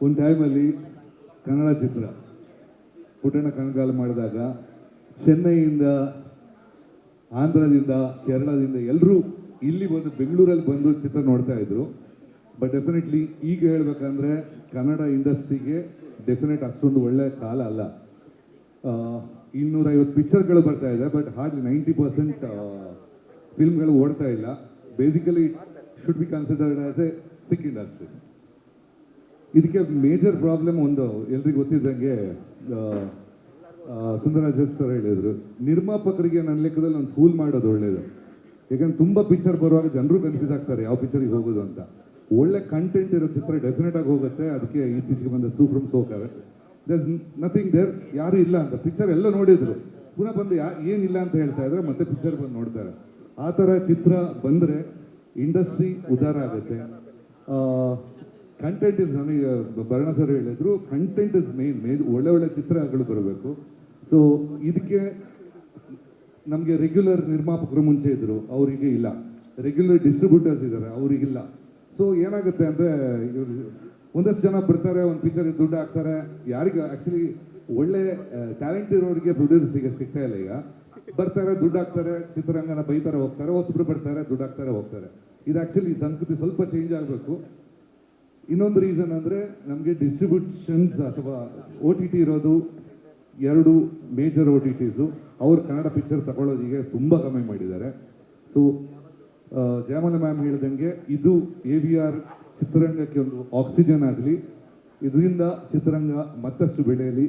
ಒಂದು ಟೈಮಲ್ಲಿ ಕನ್ನಡ ಚಿತ್ರ ಪುಟ್ಟಣ ಕಣಗಾಲ ಮಾಡಿದಾಗ ಚೆನ್ನೈಯಿಂದ, ಆಂಧ್ರದಿಂದ, ಕೇರಳದಿಂದ ಎಲ್ಲರೂ ಇಲ್ಲಿ ಬಂದು ಬೆಂಗಳೂರಲ್ಲಿ ಬಂದು ಚಿತ್ರ ನೋಡ್ತಾ ಇದ್ರು. ಬಟ್ ಡೆಫಿನೆಟ್ಲಿ ಈಗ ಹೇಳ್ಬೇಕಂದ್ರೆ ಕನ್ನಡ ಇಂಡಸ್ಟ್ರಿಗೆ ಡೆಫಿನೆಟ್ ಅಷ್ಟೊಂದು ಒಳ್ಳೆ ಕಾಲ ಅಲ್ಲ. 250 ಪಿಕ್ಚರ್ಗಳು ಬರ್ತಾ ಇದೆ, ಬಟ್ ಹಾರ್ಡ್ಲಿ 90% ಫಿಲ್ಮ್ಗಳು ಓಡ್ತಾ ಇಲ್ಲ. Basically should be considered as a sick industry. ಇದಕ್ಕೆ ಮೇಜರ್ ಪ್ರಾಬ್ಲಮ್ ಒಂದು ಎಲ್ರಿಗೂ ಗೊತ್ತಿದ್ದಂಗೆ ಸುಂದರರಾಜ್ ಸರ್ ಹೇಳಿದ್ರು, ನಿರ್ಮಾಪಕರಿಗೆ ನನ್ನ ಲೆಕ್ಕದಲ್ಲಿ ಒಂದು ಸ್ಕೂಲ್ ಮಾಡೋದು ಒಳ್ಳೇದು. ಯಾಕಂದ್ರೆ ತುಂಬ ಪಿಕ್ಚರ್ ಬರುವಾಗ ಜನರು ಕನ್ಫ್ಯೂಸ್ ಆಗ್ತಾರೆ ಯಾವ ಪಿಕ್ಚರಿಗೆ ಹೋಗೋದು ಅಂತ. ಒಳ್ಳೆ ಕಂಟೆಂಟ್ ಇರೋ ಚಿತ್ರ ಡೆಫಿನೆಟ್ ಆಗಿ ಹೋಗುತ್ತೆ. ಅದಕ್ಕೆ ಇತ್ತೀಚೆಗೆ ಬಂದ ಸೂಫ್ರಮ್ ಸೋಕರ್, ದರ್ ನಥಿಂಗ್ ದೇರ್, ಯಾರು ಇಲ್ಲ ಅಂತ ಪಿಕ್ಚರ್ ಎಲ್ಲ ನೋಡಿದ್ರು, ಪುನಃ ಬಂದು ಏನಿಲ್ಲ ಅಂತ ಹೇಳ್ತಾ ಇದ್ರೆ ಮತ್ತೆ ಪಿಕ್ಚರ್ ಬಂದು ನೋಡ್ತಾರೆ. ಆ ಥರ ಚಿತ್ರ ಬಂದರೆ ಇಂಡಸ್ಟ್ರಿ ಉದ್ಧಾರ ಆಗುತ್ತೆ. ಕಂಟೆಂಟ್ ಇಸ್, ನನಗೆ ಭರಣ ಸರ್ ಹೇಳಿದ್ರು, ಕಂಟೆಂಟ್ ಇಸ್ ಮೇನ್ ಒಳ್ಳೆ ಒಳ್ಳೆ ಚಿತ್ರಗಳು ಬರಬೇಕು. ಸೊ ಇದಕ್ಕೆ ನಮಗೆ ರೆಗ್ಯುಲರ್ ನಿರ್ಮಾಪಕರು ಮುಂಚೆ ಇದ್ದರು, ಅವರಿಗೆ ಇಲ್ಲ. ರೆಗ್ಯುಲರ್ ಡಿಸ್ಟ್ರಿಬ್ಯೂಟರ್ಸ್ ಇದ್ದಾರೆ, ಅವರಿಗಿಲ್ಲ. ಸೊ ಏನಾಗುತ್ತೆ ಅಂದರೆ ಇವರು ಒಂದಷ್ಟು ಜನ ಬರ್ತಾರೆ, ಒಂದು ಪಿಕ್ಚರ್ಗೆ ದುಡ್ಡು ಹಾಕ್ತಾರೆ. ಯಾರಿಗೆ ಆ್ಯಕ್ಚುಲಿ ಒಳ್ಳೆ ಟ್ಯಾಲೆಂಟ್ ಇರೋರಿಗೆ ಪ್ರೊಡ್ಯೂಸರ್ಸಿಗೆ ಸಿಗ್ತಾ ಇಲ್ಲ. ಈಗ ಬರ್ತಾರೆ, ದುಡ್ಡು ಹಾಕ್ತಾರೆ, ಚಿತ್ರರಂಗನ ಬೈತಾರೆ, ಹೋಗ್ತಾರೆ. ಹೊಸಬ್ರು ಬರ್ತಾರೆ, ದುಡ್ಡು ಹಾಕ್ತಾರೆ, ಹೋಗ್ತಾರೆ. ಇದು ಆ್ಯಕ್ಚುಲಿ ಸಂಸ್ಕೃತಿ ಸ್ವಲ್ಪ ಚೇಂಜ್ ಆಗಬೇಕು. ಇನ್ನೊಂದು ರೀಸನ್ ಅಂದರೆ ನಮಗೆ ಡಿಸ್ಟ್ರಿಬ್ಯೂಷನ್ಸ್ ಅಥವಾ OTT ಇರೋದು 2 ಮೇಜರ್ OTTಸು. ಅವ್ರು ಕನ್ನಡ ಪಿಕ್ಚರ್ ತಗೊಳ್ಳೋದಿಗೆ ತುಂಬ ಕಮ್ಮಿ ಮಾಡಿದ್ದಾರೆ. ಸೊ ಜಯಮಾಲ ಮ್ಯಾಮ್ ಹೇಳ್ದಂಗೆ ಇದು AVR ಚಿತ್ರರಂಗಕ್ಕೆ ಒಂದು ಆಕ್ಸಿಜನ್ ಆಗಲಿ, ಇದರಿಂದ ಚಿತ್ರರಂಗ ಮತ್ತಷ್ಟು ಬೆಳೆಯಲಿ.